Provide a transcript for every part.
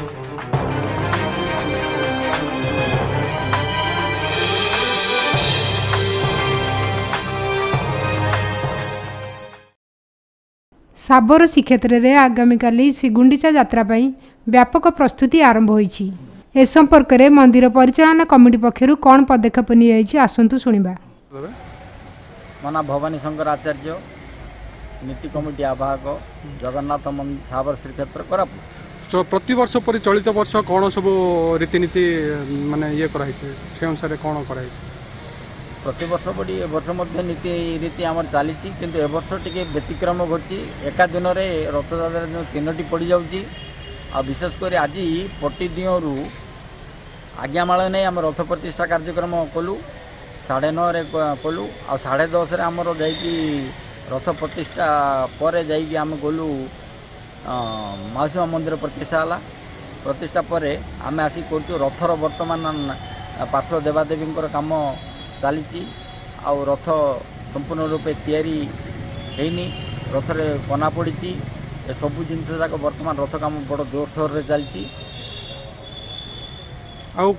साबर श्रीक्षेत्र में आगामी श्रीगुंडीचा यात्रा व्यापक प्रस्तुति आरंभ होईछि। ए संपर्क में मंदिर परिचालना कमिटी पक्षर कौन पदक्षेप नहीं आसतु शुणा। मना भवानी शंकर आचार्य नीति कमिटी आवाहक जगन्नाथ साबर श्रीक्षेत्र कोरापुट। प्रति वर्ष पर चलित वर्ष कौन सब रीतिनीति माने ये कराई से अनुसार कौन कराई प्रति वर्ष पड़ी ए वर्ष मध्य नीति रीति आम चली किंतु ए वर्ष टी व्यतिक्रम घटी एका दिन में रथयात्रा जो 3टी पड़ जाऊँगी आ विशेषकर आज पट्टीदिहरु आज्ञामाल नहीं आम रथ प्रतिष्ठा कार्यक्रम कलु 9:30 कलु आ 10:30 आमर जाइकी रथ प्रतिष्ठा पर जाइकी आम गलु माउसीमा मंदिर प्रतिष्ठा है। प्रतिष्ठा पर आम आसिक कर रथर वर्तमान पार्श्व देवादेवी काम चली रथ संपूर्ण रूपे तैयारी हैनी रथरे कना पड़ी सबू जिनस जाक बर्तमान रथ काम बड़ जोरसोर रे चलती।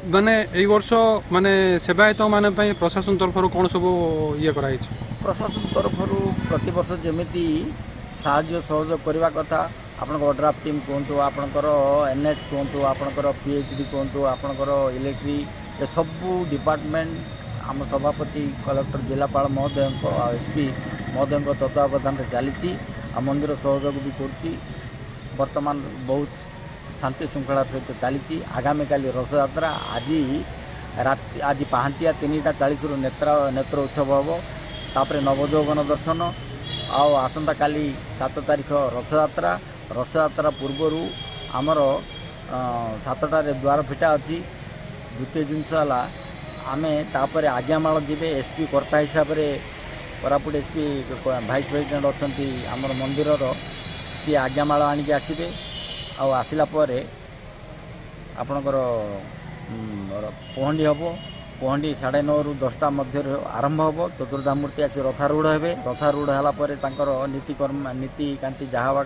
माने एई वर्ष माने सेवायत माने प्रशासन तरफ कौन सब ये कराई प्रशासन तरफ प्रति वर्ष जमिति साहाय्य सहयोग करने कथा आपनकर ओड्राफ्ट टीम कहतु आपनकर एनएच कहतु आपनकर पीएचडी कहतु आपनकर इलेक्ट्रिक सबू डिपार्टमेंट आम सभापति कलेक्टर जिलापाल महोदय एसपी महोदय तत्वावधान चली मंदिर सहयोग भी कर वर्तमान बहुत शांति श्रृंखला सहित चली। आगामी काली रथयात्रा आज पहांतिया 3:40 नेत्र उत्सव हम तापर नवजौवन दर्शन आसंता काली 7 तारीख रथयात्रा। रथयात्रा पूर्वर आमर 7टार द्वार फिटा अच्छी। द्वितीय जिनस आमे तापर आज्ञामाल जीवे एसपी कर्ता हिसाब से कोरापुट एसपी भाइस प्रेसिडेंट अच्छा आमर मंदिर सी आज्ञामाल आणिक आसबे आसला आपणकर पहंडी हम पहंडी 9:30 ରୁ 10टा मध्य आरंभ हम। चतुर्धा मूर्ति आसी रथारूढ़ हे रथारूढ़ है नीतिकांति जहाँ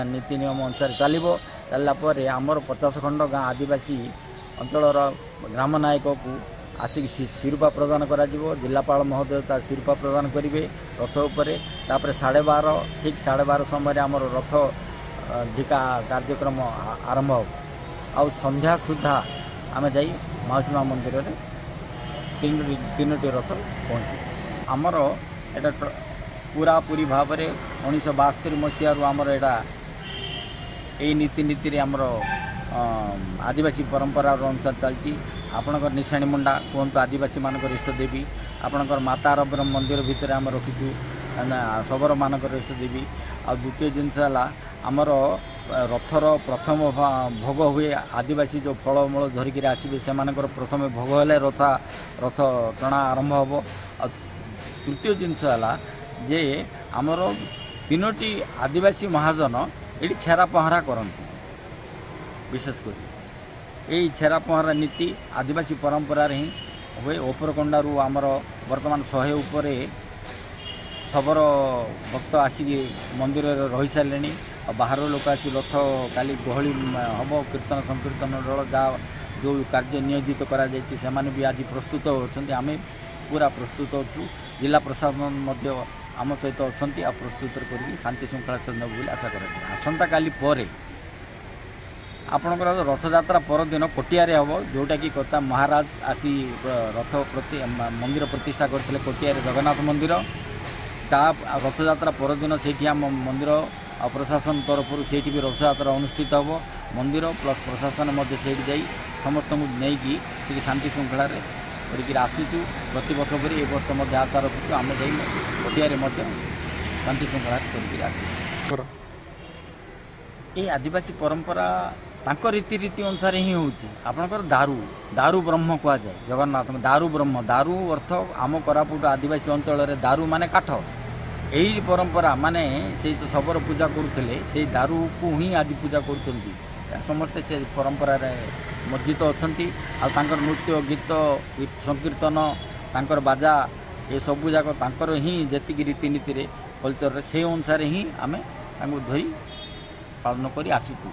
नीति नियम अनुसार चलो चलला आमर 50 खंड गाँ आदिवासी अंचल ग्राम नायक को आसिक शिरूपा प्रदान करा जिलापाल महोदय शिरूपा प्रदान करेंगे रथ उपरे। तापर 12:30 ठीक 12:30 समय आमर रथ झिका कार्यक्रम आरंभ हो आ संध्या सुधा आम जा माउसीमा मंदिर में 3टी रथ पहुँचे। आमर एटा पूरापूरी भाव में 1972 मसीह आमर एटा यही नीति आमर आदिवासी परंपरा अनुसार चलती। आपणकर निशाणी मुंडा कहतु आदिवासी मानक इष्टदेवी आपणकर माता रब्रह्म मंदिर भितर आम रखीचु शबर मानक इष्टदेवी। आ द्वितीय जिनस आमर रथर प्रथम भोग हुए आदिवासी जो फलमूल धरिकी आसबे से प्रथम भोग हेले रथ टणा आरंभ हम। आ तृतीय जिनस जे आमर 3टी आदिवासी महाजन ये छेरा पहरा करती। विशेषकर यही छेरा पहरा नीति आदिवासी परंपरा ही हुए। ओपरकोंडारू आमर वर्तमान 100 उपरे शबर भक्त आसिक मंदिर रही सारे बाहर लोक आसी रथ काली गहली हम कीर्तन संकीर्तन दल जहाँ जो कार्य नियोजित करा भी आज प्रस्तुत होती। आम पूरा प्रस्तुत अच्छु। जिला प्रशासन आम सहित अच्छा प्रस्तुत कर शांति श्रृंखला बोली आशा कर। आसंता काली पर आपणकर रथयात्रा परदिन कोटियारे हम जोटा कि कर्ता महाराज आसी रथ मंदिर प्रतिष्ठा करते कोटियारे जगन्नाथ मंदिर। रथयात्रा परदिन से आम मंदिर प्रशासन तरफ से भी रथयात्रा अनुष्ठित हम। मंदिर प्लस प्रशासन से समस्त नहीं शांति श्रृंखला करके आसुचु। प्रति वर्ष पर ए वर्ष आशा रखुचु आम जा कोटियारे शांति श्रृंखला कर। ये आदिवासी परंपरा तांको रीति अनुसार ही होची। आपणकर दारू ब्रह्म कह जाए जगन्नाथ दारू ब्रह्म दारू अर्थ आम कोरापुट आदिवासी अंचल दारू माने काठ। यही परंपरा माने से जो शबर पूजा करुले से दारू को ही आज पूजा कर समस्ते से परंपरा मर्जित अच्छा। आर नृत्य गीत संकीर्तन तांकर बाजा ये सबू जाक तांकर ही जी रीतिनीति कल्चर से अनुसार ही आम धरी पालन कर आसुचु।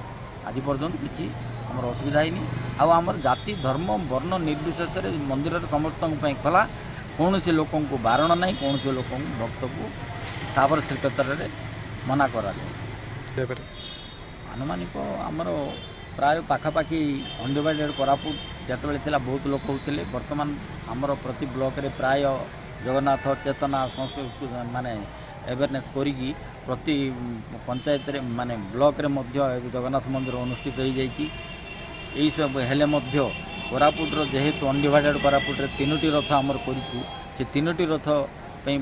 आज पर्यंत किसी आमर असुविधा है आमर जाति धर्म वर्ण निर्विशेष मंदिर समस्त खोला कौन से लोक बारण ना कौन से लोक भक्त को साबर श्रीक्षेत्र में मना करा आनुमानिक आमर प्राय पाखापाखि अनडिवाइडेड कोरापुट जिते बहुत लोक होते बर्तमान आमर प्रति ब्लॉक रे प्राय जगन्नाथ चेतना संस्कृति माने अवेयरनेस करी प्रति पंचायत रे माने ब्लॉक रे मध्य जगन्नाथ मंदिर अनुष्ठित हो जाइए यही सब हेले मध्य कोरापुटर जेहेतु अनडिवाइडेड कोरापुट रे 3टी रथ आमर करूँ से 3टी रथ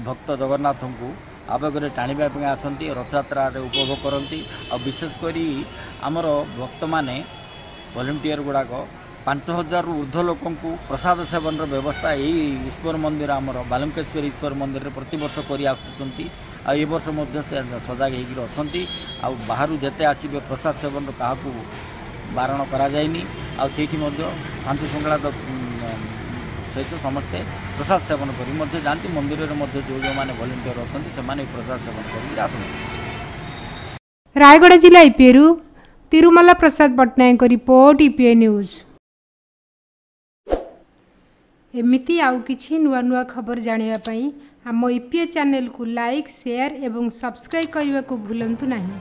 भक्त जगन्नाथ को आवेगे टाणिबा आसती रथयात्रा उपभोग करती और विशेषकर आमर भक्त माने वॉलंटियर गुड़ाक 5000 ऊर्ध्व लोक प्रसाद सेवन व्यवस्था यही ईश्वर मंदिर आमर बालंकेश्वर ईश्वर मंदिर में प्रति वर्ष कर वर्ष से सजाग होती बाहर जेते आसबे प्रसाद सेवन क्या बारण करा जायनी से शांति श्रृंखला सहित समस्ते प्रसाद सेवन कर जाती मंदिर में जो जो मैंने वॉलंटियर अच्छा से प्रसाद सेवन कर रायगढ़ जिला ईपीएरू तिरुमला प्रसाद पट्टनायक रिपोर्ट ईपीए न्यूज। एमिती आउ किछि नुआ नुआ खबर जानिबा पई आम ईपीए चैनल को लाइक शेयर एवं सब्सक्राइब करने को भूलंतु नहीं।